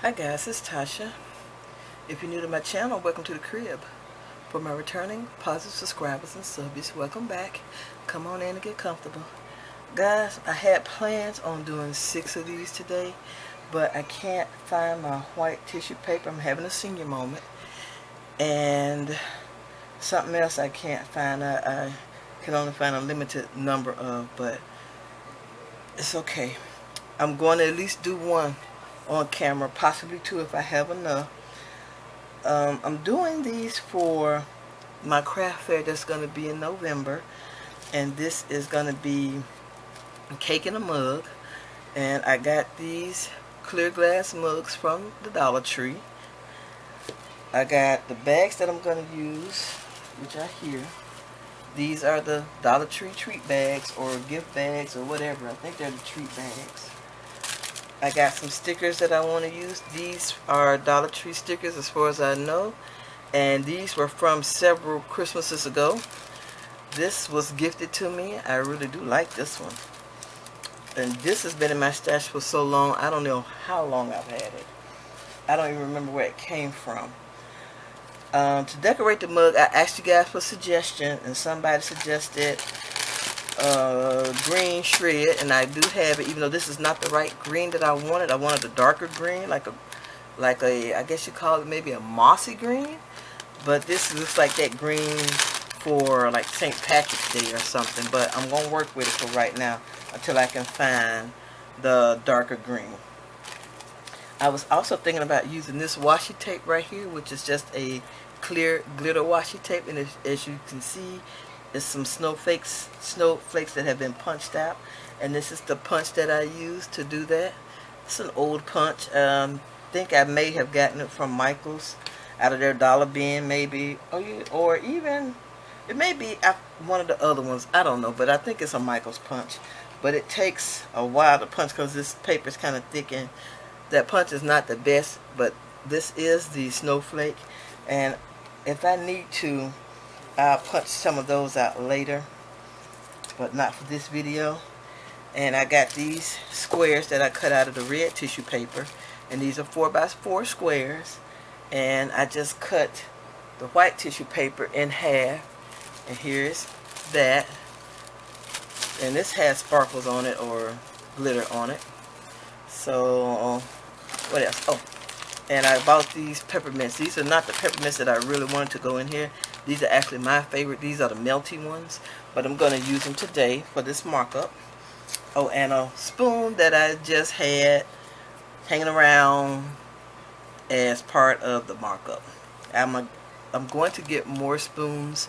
Hi guys, it's Tasha. If you're new to my channel, welcome to the crib. For my returning positive subscribers and subbies, welcome back. Come on in and get comfortable. Guys, I had plans on doing 6 of these today, but I can't find my white tissue paper. I'm having a senior moment. And something else I can't find. I can only find a limited number of, but it's okay. I'm going to at least do one on camera, possibly 2 if I have enough. I'm doing these for my craft fair that's going to be in November, and this is going to be a cake in a mug. And I got these clear glass mugs from the Dollar Tree. I got the bags that I'm going to use, which are here. These are the Dollar Tree treat bags or gift bags or whatever. I think they're the treat bags. I got some stickers that I want to use. These are Dollar Tree stickers as far as I know. And these were from several Christmases ago. This was gifted to me. I really do like this one. And this has been in my stash for so long. I don't know how long I've had it. I don't even remember where it came from. To decorate the mug, I asked you guys for suggestion. And somebody suggested green shred, and I do have it, even though this is not the right green that I wanted. I wanted a darker green, like a I guess you call it maybe a mossy green, but this looks like that green for like St. Patrick's Day or something. But I'm gonna work with it for right now until I can find the darker green. I was also thinking about using this washi tape right here, which is just a clear glitter washi tape, and as you can see, there's some snowflakes that have been punched out, and this is the punch that I used to do that. It's an old punch. I think I may have gotten it from Michael's, out of their dollar bin maybe, or even it may be one of the other ones. I don't know, but I think it's a Michael's punch. But it takes a while to punch because this paper is kind of thick, and that punch is not the best. But this is the snowflake, and if I need to, I'll punch some of those out later, but not for this video. And I got these squares that I cut out of the red tissue paper, and these are 4x4 squares, and I just cut the white tissue paper in half, and here's that, and this has sparkles on it or glitter on it. So what else? Oh, and I bought these peppermints. These are not the peppermints that I really wanted to go in here. These are actually my favorite. These are the melty ones, but I'm going to use them today for this markup. Oh, and a spoon that I just had hanging around as part of the markup. I'm going to get more spoons,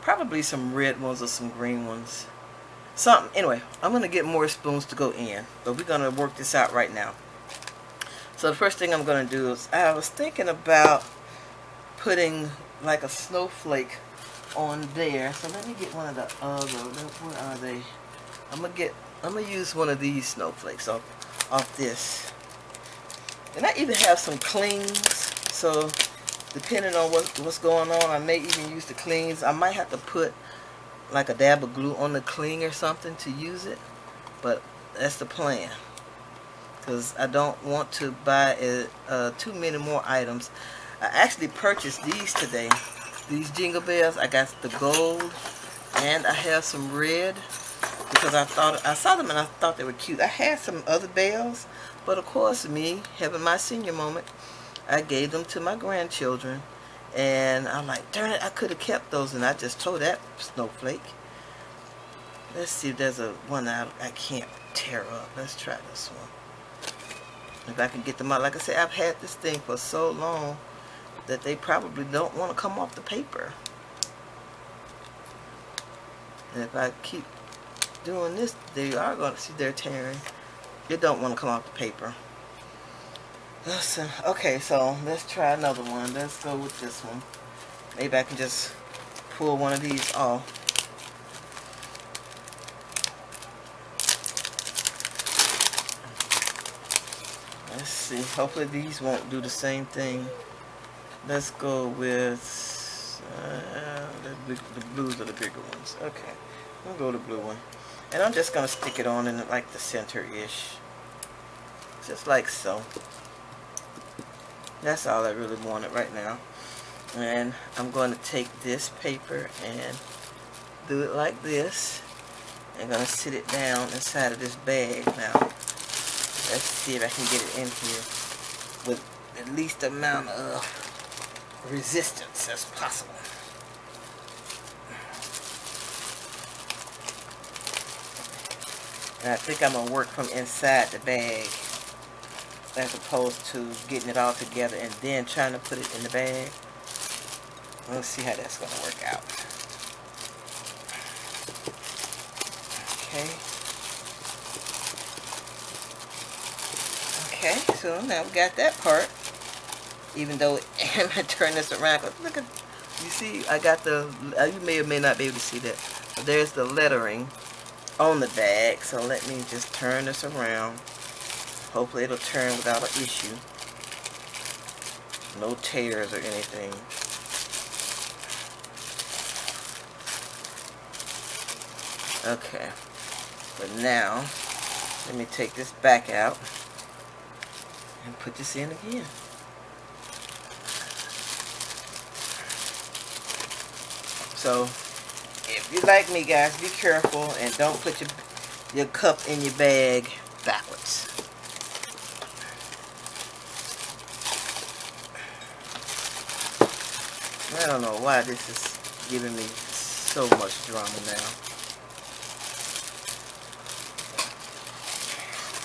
probably some red ones or some green ones. Something. Anyway, I'm going to get more spoons to go in, but we're going to work this out right now. So the first thing I'm going to do is, I was thinking about putting like a snowflake on there. So let me get one of the other. Where are they? I'm gonna use one of these snowflakes off this. And I even have some clings. So depending on what's going on, I may even use the clings. I might have to put like a dab of glue on the cling or something to use it. But that's the plan, because I don't want to buy too many more items. I actually purchased these today. These jingle bells. I got the gold, and I have some red because I saw them and I thought they were cute. I had some other bells, but of course, me having my senior moment, I gave them to my grandchildren, and I'm like, darn it, I could have kept those, and I just throw that snowflake. Let's see if there's one I can't tear up. Let's try this one. If I can get them out. Like I said, I've had this thing for so long that they probably don't want to come off the paper. And if I keep doing this, they are going to see they're tearing. They don't want to come off the paper. Listen, okay, so let's try another one. Let's go with this one. Maybe I can just pull one of these off. Let's see. Hopefully these won't do the same thing. Let's go with the blues are the bigger ones. Okay, I'll go with the blue one. And I'm just going to stick it on in like the center-ish. Just like so. That's all I really wanted right now. And I'm going to take this paper and do it like this. I'm going to sit it down inside of this bag now. Let's see if I can get it in here with the least amount of resistance as possible. And I think I'm going to work from inside the bag as opposed to getting it all together and then trying to put it in the bag. Let's see how that's going to work out. Okay. Okay, so now we got that part. Even though, and I turn this around, look at, you see, I got the, you may or may not be able to see that. There's the lettering on the bag, so let me just turn this around. Hopefully it'll turn without an issue. No tears or anything. Okay, but now let me take this back out and put this in again. So if you like me, guys, be careful and don't put your cup in your bag backwards. I don't know why this is giving me so much drama now.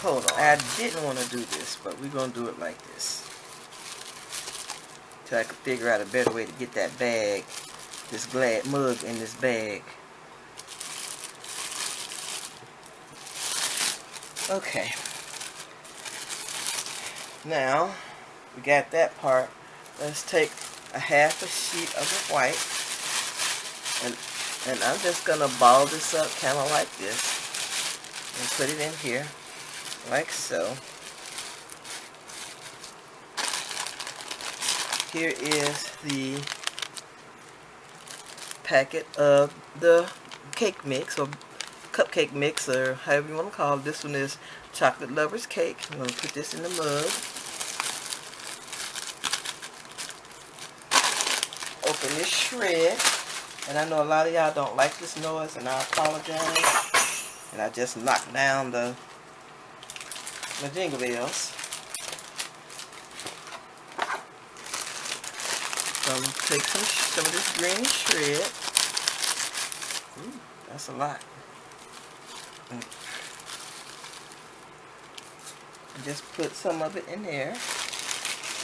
Hold on. I didn't want to do this, but we're going to do it like this. Till I can figure out a better way to get that bag, this glad mug in this bag. Okay. Now, we got that part. Let's take a half a sheet of the white. And I'm just going to ball this up kind of like this. And put it in here. Like so. Here is the packet of the cake mix or cupcake mix or however you want to call it. This one is Chocolate Lover's Cake. I'm going to put this in the mug. Open this shred. And I know a lot of y'all don't like this noise and I apologize. And I just knocked down my jingle bells. So I'm going to take some of this green shred. Ooh, that's a lot. And just put some of it in there.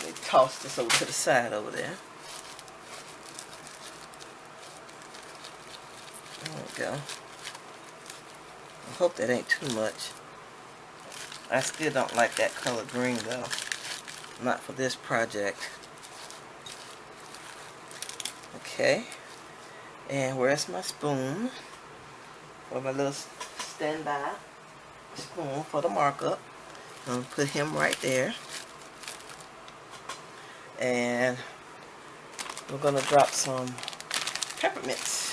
Let me toss this over to the side over there. There we go. I hope that ain't too much. I still don't like that color green though. Not for this project. Okay. And where's my spoon? For my little standby spoon for the markup. I'm going to put him right there. And we're going to drop some peppermints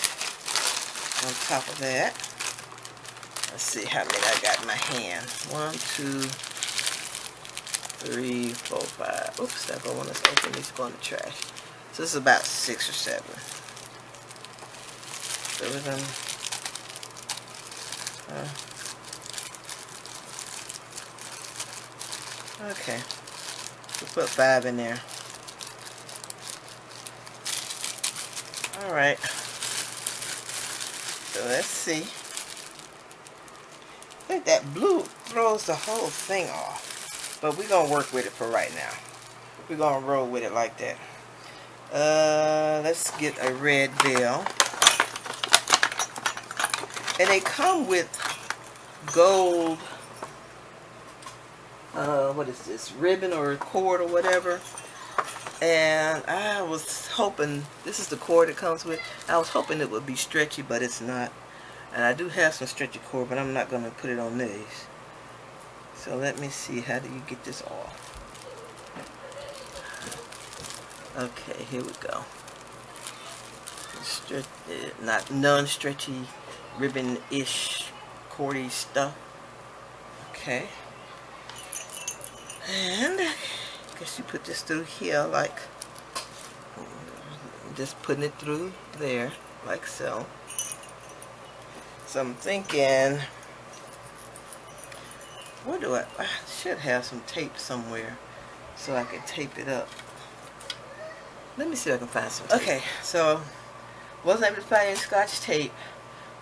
on top of that. Let's see how many I got in my hand. 1, 2, 3, 4, 5. Oops, that one is open. Needs to go in the trash. So this is about 6 or 7. So we're going to... okay. We'll put 5 in there. Alright. So let's see. I think that blue throws the whole thing off. But we're going to work with it for right now. We're going to roll with it like that. Let's get a red bell. And they come with gold, what is this, ribbon or cord or whatever. And I was hoping, this is the cord it comes with. I was hoping it would be stretchy, but it's not. And I do have some stretchy cord, but I'm not going to put it on these. So let me see, how do you get this off? Okay, here we go. Not non-stretchy, ribbon-ish, cordy stuff. Okay. And guess you put this through here, like just putting it through there, like so. So I'm thinking, where do I should have some tape somewhere so I can tape it up. Let me see if I can find some tape. Okay, so wasn't able to find any Scotch tape,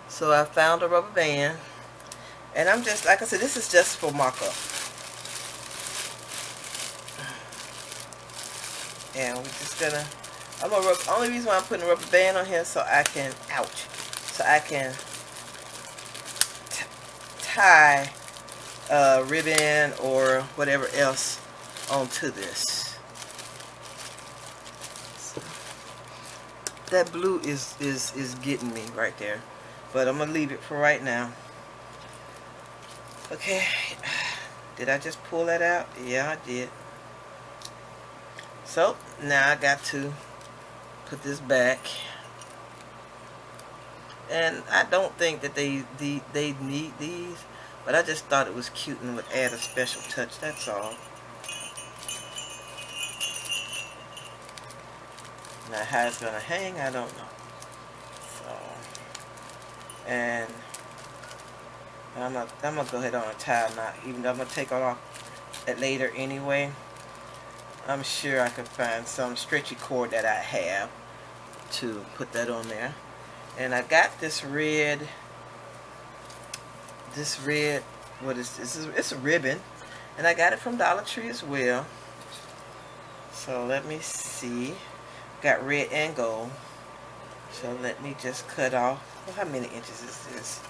so I found a rubber band, and I'm just, like I said, this is just for mock-up. And we're just gonna, only reason why I'm putting a rubber band on here so I can, so I can tie ribbon or whatever else onto this. So, that blue is getting me right there, but I'm gonna leave it for right now. Okay, did I just pull that out? Yeah, I did. So now I got to put this back, and I don't think that they need these, but I just thought it was cute and would add a special touch, that's all. Now how it's gonna hang, I don't know. So, and I'm gonna go ahead on and tie a knot, even though I'm gonna take it off it later anyway. I'm sure I could find some stretchy cord that I have to put that on there. And I got this red, what is this? It's a ribbon, and I got it from Dollar Tree as well. So let me see. Got red and gold. So let me just cut off. Well, how many inches is this?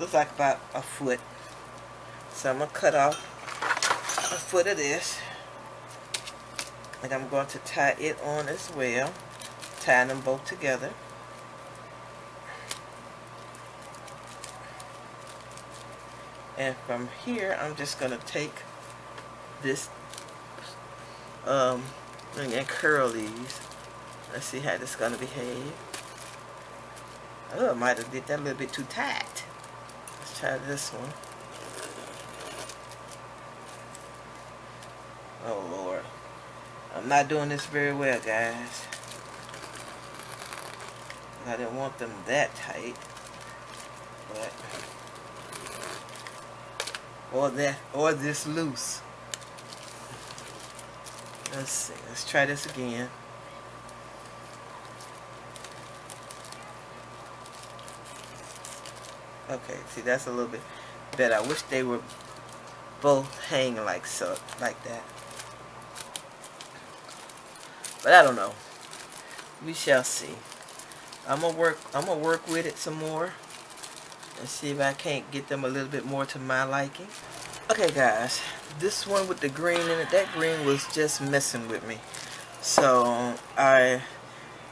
Looks like about a foot. So I'm gonna cut off a foot of this, and I'm going to tie it on as well, tying them both together. And from here I'm just going to take this and curl these. Let's see how this is going to behave. Oh, I might have did that a little bit too tight. Let's try this one. Oh Lord, I'm not doing this very well, guys. I didn't want them that tight, but or this loose. Let's see. Let's try this again. Okay, see, that's a little bit better. I wish they were both hanging like so, like that. But I don't know. We shall see. I'm gonna work with it some more and see if I can't get them a little bit more to my liking. Okay, guys, this one with the green in it, that green was just messing with me. So I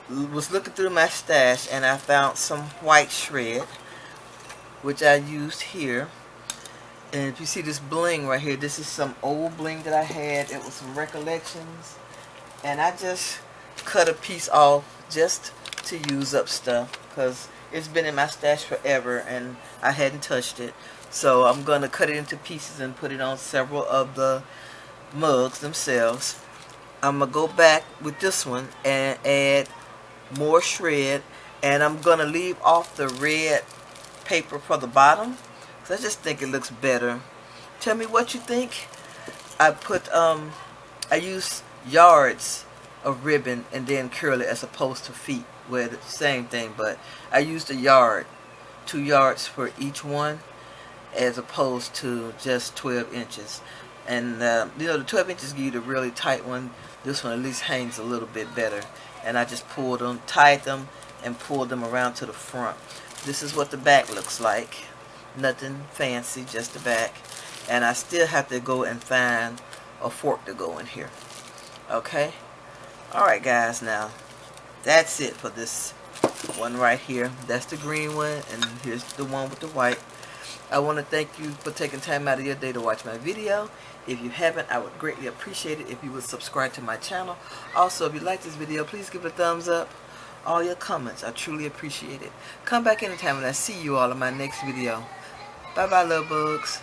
was looking through my stash and I found some white shred, which I used here. And if you see this bling right here, this is some old bling that I had. It was some recollections. And I just cut a piece off just to use up stuff, because it's been in my stash forever and I hadn't touched it. So I'm going to cut it into pieces and put it on several of the mugs themselves. I'm going to go back with this one and add more shred, and I'm going to leave off the red paper for the bottom, because I just think it looks better. Tell me what you think. I use yards of ribbon and then curl it as opposed to feet, where it's the same thing, but I used a yard, 2 yards for each one, as opposed to just 12 inches. And you know, the 12 inches give you the really tight one. This one at least hangs a little bit better. And I just pulled them, tied them, and pulled them around to the front. This is what the back looks like. Nothing fancy, just the back. And I still have to go and find a fork to go in here. Okay? Alright, guys, now that's it for this one right here. That's the green one, and here's the one with the white. I want to thank you for taking time out of your day to watch my video. If you haven't, I would greatly appreciate it if you would subscribe to my channel. Also, if you like this video, please give it a thumbs up. All your comments, I truly appreciate it. Come back anytime and I see you all in my next video. Bye bye, little bugs.